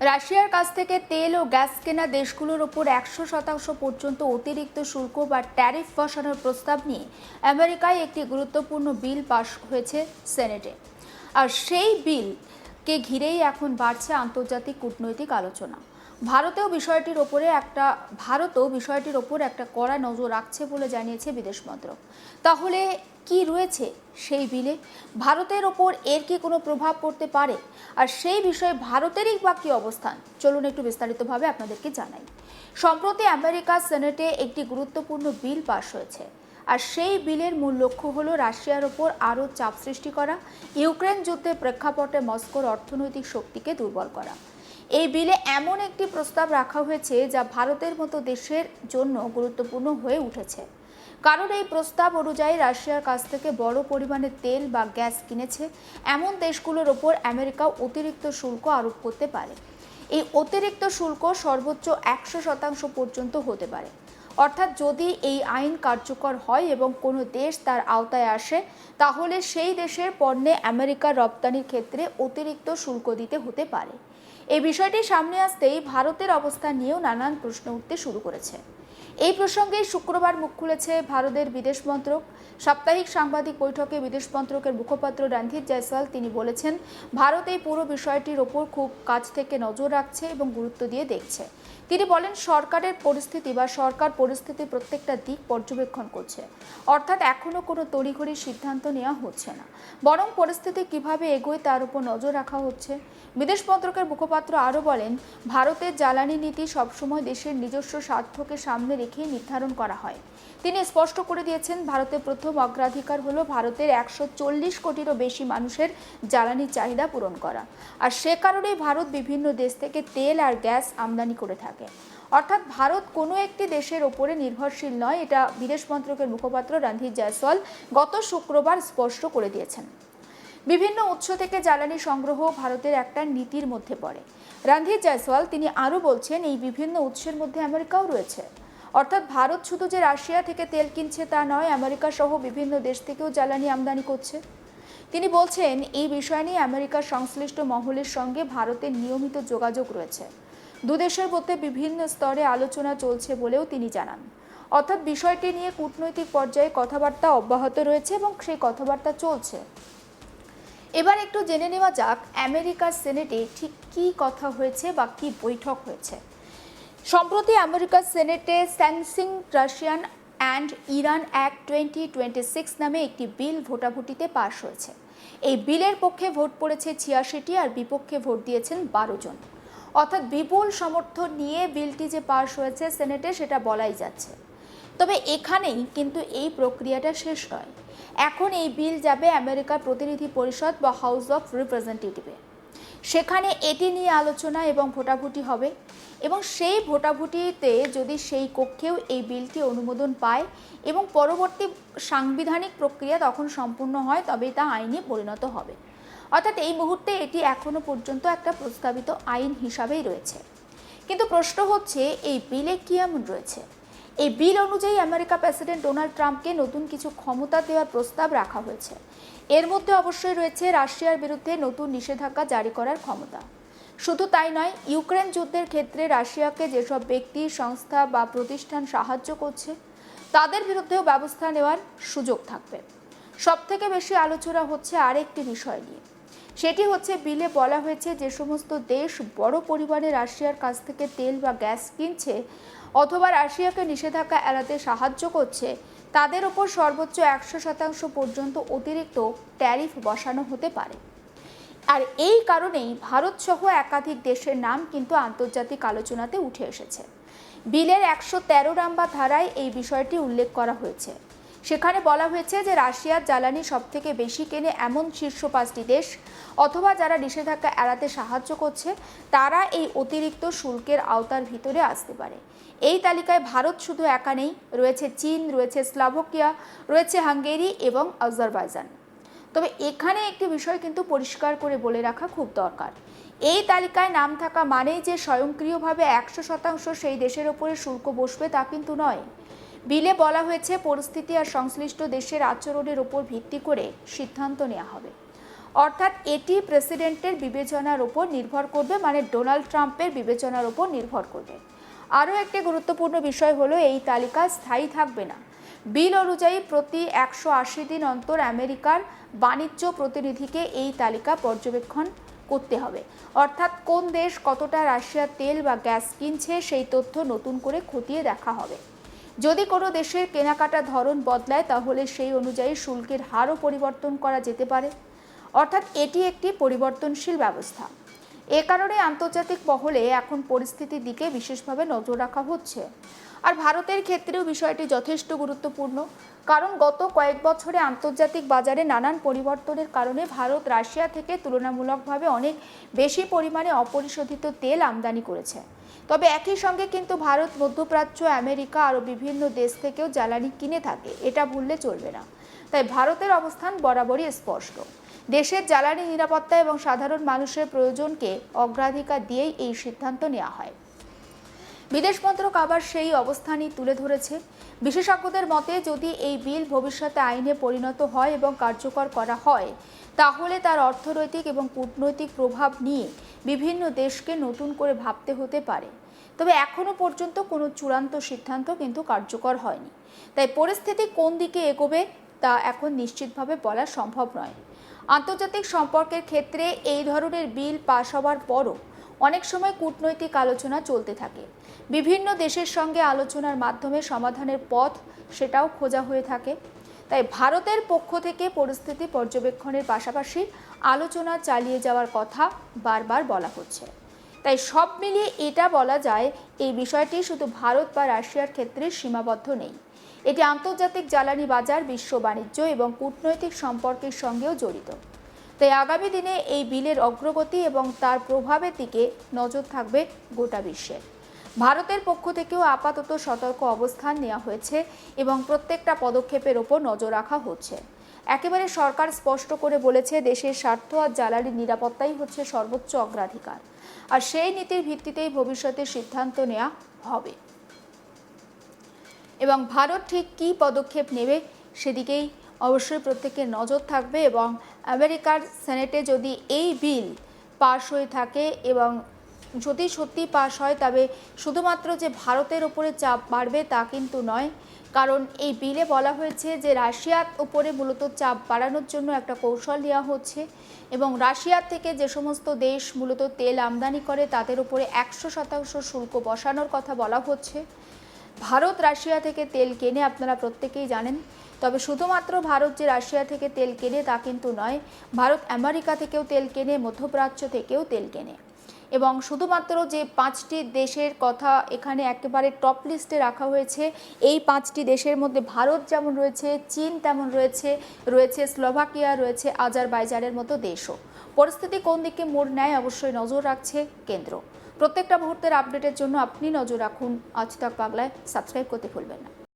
রাশিয়ার কাছ থেকে তেল ও গ্যাস কেনা দেশগুলোর ওপর 100% পর্যন্ত অতিরিক্ত শুল্ক বা ট্যারিফ বসানোর প্রস্তাব নিয়ে আমেরিকায় একটি গুরুত্বপূর্ণ বিল পাশ হয়েছে সেনেটে। আর সেই বিলকে ঘিরেই এখন বাড়ছে আন্তর্জাতিক কূটনৈতিক আলোচনা। ভারতও বিষয়টির ওপর একটা কড়া নজর রাখছে বলে জানিয়েছে বিদেশ মন্ত্রক। তাহলে কি রয়েছে সেই বিলে? ভারতের ওপর এর কি কোনো প্রভাব পড়তে পারে? আর সেই বিষয়ে ভারতেরই বা কী অবস্থান, চলুন একটু বিস্তারিতভাবে আপনাদেরকে জানাই। সম্প্রতি আমেরিকার সেনেটে একটি গুরুত্বপূর্ণ বিল পাশ হয়েছে। আর সেই বিলের মূল লক্ষ্য হলো রাশিয়ার ওপর আরও চাপ সৃষ্টি করা, ইউক্রেন যুদ্ধের প্রেক্ষাপটে মস্কোর অর্থনৈতিক শক্তিকে দুর্বল করা। এই বিলে এমন একটি প্রস্তাব রাখা হয়েছে যা ভারতের মতো দেশের জন্য গুরুত্বপূর্ণ হয়ে উঠেছে। কারণ এই প্রস্তাব অনুযায়ী রাশিয়ার কাছ থেকে বড় পরিমাণে তেল বা গ্যাস কিনেছে এমন দেশগুলোর ওপর আমেরিকা অতিরিক্ত শুল্ক আরোপ করতে পারে। এই অতিরিক্ত শুল্ক সর্বোচ্চ 100% পর্যন্ত হতে পারে। অর্থাৎ যদি এই আইন কার্যকর হয় এবং কোনো দেশ তার আওতায় আসে, তাহলে সেই দেশের পণ্যে আমেরিকার রপ্তানির ক্ষেত্রে অতিরিক্ত শুল্ক দিতে হতে পারে। এই বিষয়টি সামনে আসতেই ভারতের অবস্থান নিয়েও নানান প্রশ্ন উঠতে শুরু করেছে। এই প্রসঙ্গে শুক্রবার মুখ খুলেছে ভারতের বিদেশ মন্ত্রক। সাপ্তাহিক সাংবাদিক বৈঠকে বিদেশ মন্ত্রকের মুখপাত্র রণধীর জয়সওয়াল তিনি বলেছেন, ভারত এই পুরো বিষয়টির ওপর খুব কাছ থেকে নজর রাখছে এবং গুরুত্ব দিয়ে দেখছে। তিনি বলেন, সরকার পরিস্থিতির প্রত্যেকটা দিক পর্যবেক্ষণ করছে। অর্থাৎ এখনো কোনো তড়িঘড়ি সিদ্ধান্ত নেওয়া হচ্ছে না, বরং পরিস্থিতি কিভাবে এগোয় তার উপর নজর রাখা হচ্ছে। বিদেশ মন্ত্রকের মুখপাত্র আরও বলেন, ভারতের জ্বালানি নীতি সবসময় দেশের নিজস্ব স্বার্থকে সামনে রেখে নির্ধারণ করা হয়। তিনি স্পষ্ট করে দিয়েছেন, ভারতের প্রথম অগ্রাধিকার হলো ভারতের 140 কোটিরও বেশি মানুষের জ্বালানির চাহিদা পূরণ করা। আর সে কারণেই ভারত বিভিন্ন দেশ থেকে তেল আর গ্যাস আমদানি করে থাকে। অর্থাৎ ভারত কোনো একটি দেশের ওপরে নির্ভরশীল নয়, এটা বিদেশ মন্ত্রকের মুখপাত্র রণধীর জয়সওয়াল গত শুক্রবার স্পষ্ট করে দিয়েছেন। বিভিন্ন উৎস থেকে জ্বালানি সংগ্রহ ভারতের একটা নীতির মধ্যে পড়ে। রণধীর জয়সওয়াল তিনি আরও বলছেন, এই বিভিন্ন উৎসের মধ্যে আমেরিকাও রয়েছে। অর্থাৎ ভারত শুধু যে রাশিয়া থেকে তেল কিনছে তা নয়, আমেরিকা সহ বিভিন্ন দেশ থেকেও জ্বালানি আমদানি করছে। তিনি বলছেন, এই বিষয় নিয়ে আমেরিকার সংশ্লিষ্ট মহলের সঙ্গে ভারতের নিয়মিত যোগাযোগ রয়েছে। দুদেশের মধ্যে বিভিন্ন স্তরে আলোচনা চলছে বলেও তিনি জানান। অর্থাৎ বিষয়টি নিয়ে কূটনৈতিক পর্যায়ে কথাবার্তা অব্যাহত রয়েছে এবং সেই কথাবার্তা চলছে। এবার একটু জেনে নেওয়া যাক আমেরিকার সেনেটে ঠিক কী কথা হয়েছে বা কী বৈঠক হয়েছে। সম্প্রতি আমেরিকার সেনেটে sanction Russian and Iran act 2026 নামে একটি বিল ভোটাভুটিতে পাশ হয়েছে। এই বিলের পক্ষে ভোট পড়েছে 86টি আর বিপক্ষে ভোট দিয়েছেন 12 জন। অর্থাৎ বিপুল সমর্থন নিয়ে বিলটি যে পাশ হয়েছে সেনেটে সেটা বলাই যাচ্ছে। তবে এখানেই কিন্তু এই প্রক্রিয়াটা শেষ নয়। এখন এই বিল যাবে আমেরিকার প্রতিনিধি পরিষদ বা হাউস অফ রিপ্রেজেন্টেটিভে। সেখানে এটি নিয়ে আলোচনা এবং ভোটাভুটি হবে এবং সেই ভোটাভুটিতে যদি সেই কক্ষেও এই বিলটি অনুমোদন পায় এবং পরবর্তী সাংবিধানিক প্রক্রিয়া তখন সম্পূর্ণ হয়, তবে তা আইনে পরিণত হবে। অর্থাৎ এই মুহূর্তে এটি এখনো পর্যন্ত একটা প্রস্তাবিত আইন হিসাবেই রয়েছে। কিন্তু প্রশ্ন হচ্ছে, এই বিলে কি এমন রয়েছে? এই বিল অনুযায়ী আমেরিকা প্রেসিডেন্ট ডোনাল্ড ট্রাম্পকে নতুন কিছু ক্ষমতা দেওয়ার প্রস্তাব রাখা হয়েছে। এর মধ্যে অবশ্যই রয়েছে রাশিয়ার বিরুদ্ধে নতুন নিষেধাজ্ঞা জারি করার ক্ষমতা। শুধু তাই নয়, ইউক্রেন যুদ্ধের ক্ষেত্রে রাশিয়াকে যেসব ব্যক্তি, সংস্থা বা প্রতিষ্ঠান সাহায্য করছে তাদের বিরুদ্ধেও ব্যবস্থা নেওয়ার সুযোগ থাকবে। সবথেকে বেশি আলোচনা হচ্ছে আরেকটি বিষয় নিয়ে। সেটি হচ্ছে, বিলে বলা হয়েছে যে সমস্ত দেশ বড় পরিমাণে রাশিয়ার কাছ থেকে তেল বা গ্যাস কিনছে অথবা রাশিয়াকে নিষেধাজ্ঞা এড়াতে সাহায্য করছে, তাদের ওপর সর্বোচ্চ 100% পর্যন্ত অতিরিক্ত ট্যারিফ বসানো হতে পারে। আর এই কারণেই ভারত সহ একাধিক দেশের নাম কিন্তু আন্তর্জাতিক আলোচনাতে উঠে এসেছে। বিলের 113 নম্বর ধারায় এই বিষয়টি উল্লেখ করা হয়েছে। সেখানে বলা হয়েছে যে রাশিয়ার জ্বালানি সবথেকে বেশি কেনে এমন শীর্ষ 5টি দেশ অথবা যারা নিষেধাজ্ঞা এড়াতে সাহায্য করছে তারা এই অতিরিক্ত শুল্কের আওতার ভিতরে আসতে পারে। এই তালিকায় ভারত শুধু একা নেই, রয়েছে চীন, রয়েছে স্লোভাকিয়া, রয়েছে হাঙ্গেরি এবং আজারবাইজান। তবে এখানে একটি বিষয় কিন্তু পরিষ্কার করে বলে রাখা খুব দরকার। এই তালিকায় নাম থাকা মানেই যে স্বয়ংক্রিয়ভাবে 100% সেই দেশের ওপরে শুল্ক বসবে তা কিন্তু নয়। বিলে বলা হয়েছে পরিস্থিতি আর সংশ্লিষ্ট দেশের আচরণের উপর ভিত্তি করে সিদ্ধান্ত নেওয়া হবে। অর্থাৎ এটি প্রেসিডেন্টের বিবেচনার উপর নির্ভর করবে, মানে ডোনাল্ড ট্রাম্পের বিবেচনার উপর নির্ভর করবে। আরও একটি গুরুত্বপূর্ণ বিষয় হলো এই তালিকা স্থায়ী থাকবে না। বিল অনুযায়ী প্রতি 180 দিন অন্তর আমেরিকার বাণিজ্য প্রতিনিধিকে এই তালিকা পর্যবেক্ষণ করতে হবে। অর্থাৎ কোন দেশ কতটা রাশিয়ার তেল বা গ্যাস কিনছে সেই তথ্য নতুন করে খতিয়ে দেখা হবে। যদি কোনো দেশের কেনাকাটার ধরন বদলায় তাহলে সেই অনুযায়ী শুল্কের হারও পরিবর্তন করা যেতে পারে। অর্থাৎ এটি একটি পরিবর্তনশীল ব্যবস্থা। এ কারণে আন্তর্জাতিক মহলে এখন পরিস্থিতির দিকে বিশেষভাবে নজর রাখা হচ্ছে। আর ভারতের ক্ষেত্রেও বিষয়টি যথেষ্ট গুরুত্বপূর্ণ, কারণ গত কয়েক বছরে আন্তর্জাতিক বাজারে নানান পরিবর্তনের কারণে ভারত রাশিয়া থেকে তুলনামূলকভাবে অনেক বেশি পরিমাণে অপরিশোধিত তেল আমদানি করেছে। তবে একই সঙ্গে কিন্তু ভারত মধ্যপ্রাচ্য, আমেরিকা আরও বিভিন্ন দেশ থেকেও জ্বালানি কিনে থাকে, এটা ভুললে চলবে না। তাই ভারতের অবস্থান বরাবরই স্পষ্ট। দেশের জ্বালানি নিরাপত্তা এবং সাধারণ মানুষের প্রয়োজনকে অগ্রাধিকার দিয়েই এই সিদ্ধান্ত নেওয়া হয়। বিদেশ মন্ত্রক আবার সেই অবস্থানই তুলে ধরেছে। বিশেষজ্ঞদের মতে যদি এই বিল ভবিষ্যতে আইনে পরিণত হয় এবং কার্যকর করা হয় তাহলে তার অর্থনৈতিক এবং কূটনৈতিক প্রভাব নিয়ে বিভিন্ন দেশকে নতুন করে ভাবতে হতে পারে। তবে এখনও পর্যন্ত কোনো চূড়ান্ত সিদ্ধান্ত কিন্তু কার্যকর হয়নি। তাই পরিস্থিতি কোন দিকে এগোবে তা এখন নিশ্চিতভাবে বলা সম্ভব নয়। আন্তর্জাতিক সম্পর্কের ক্ষেত্রে এই ধরনের বিল পাশ হওয়ার পরও অনেক সময় কূটনৈতিক আলোচনা চলতে থাকে। বিভিন্ন দেশের সঙ্গে আলোচনার মাধ্যমে সমাধানের পথ সেটাও খোঁজা হয়ে থাকে। তাই ভারতের পক্ষ থেকে পরিস্থিতি পর্যবেক্ষণের পাশাপাশি আলোচনা চালিয়ে যাওয়ার কথা বারবার বলা হচ্ছে। তাই সব মিলিয়ে এটা বলা যায় এই বিষয়টি শুধু ভারত বা রাশিয়ার ক্ষেত্রে সীমাবদ্ধ নেই। এটি আন্তর্জাতিক জ্বালানি বাজার, বিশ্ব বাণিজ্য এবং কূটনৈতিক সম্পর্কের সঙ্গেও জড়িত। তাই আগামী দিনে এই বিলের অগ্রগতি এবং তার প্রভাবের দিকে নজর থাকবে গোটা বিশ্বের। ভারতের পক্ষ থেকেও আপাতত সতর্ক অবস্থান নেওয়া হয়েছে এবং প্রত্যেকটা পদক্ষেপের ওপর নজর রাখা হচ্ছে। একেবারে সরকার স্পষ্ট করে বলেছে দেশের স্বার্থ আর জ্বালানির নিরাপত্তাই হচ্ছে সর্বোচ্চ অগ্রাধিকার, আর সেই নীতির ভিত্তিতেই ভবিষ্যতে সিদ্ধান্ত নেওয়া হবে। এবং ভারত ঠিক কী পদক্ষেপ নেবে সেদিকেই অবশ্যই প্রত্যেকের নজর থাকবে। এবং আমেরিকার সেনেটে যদি এই বিল পাশ হয়ে থাকে এবং যদি সত্যি পাশ হয় তবে শুধুমাত্র যে ভারতের উপরে চাপ বাড়বে তা কিন্তু নয়, কারণ এই বিলে বলা হয়েছে যে রাশিয়ার উপরে মূলত চাপ বাড়ানোর জন্য একটা কৌশল নেওয়া হচ্ছে এবং রাশিয়ার থেকে যে সমস্ত দেশ মূলত তেল আমদানি করে তাদের উপরে 100% শুল্ক বসানোর কথা বলা হচ্ছে। ভারত রাশিয়া থেকে তেল কেনে, আপনারা প্রত্যেকেই জানেন। তবে শুধুমাত্র ভারত যে রাশিয়া থেকে তেল কেনে তা কিন্তু নয়, ভারত আমেরিকা থেকেও তেল কেনে, মধ্যপ্রাচ্য থেকেও তেল কেনে। এবং শুধুমাত্র যে 5টি দেশের কথা এখানে একেবারে টপ লিস্টে রাখা হয়েছে, এই 5টি দেশের মধ্যে ভারত যেমন রয়েছে, চীন তেমন রয়েছে স্লোভাকিয়া, রয়েছে আজারবাইজানের মতো দেশও। পরিস্থিতি কোন দিকে মোড় নেয় অবশ্যই নজর রাখছে কেন্দ্র। প্রত্যেকটা মুহূর্তের আপডেটের জন্য আপনি নজর রাখুন আজ তাক বাংলায়, সাবস্ক্রাইব করতে ভুলবেন না।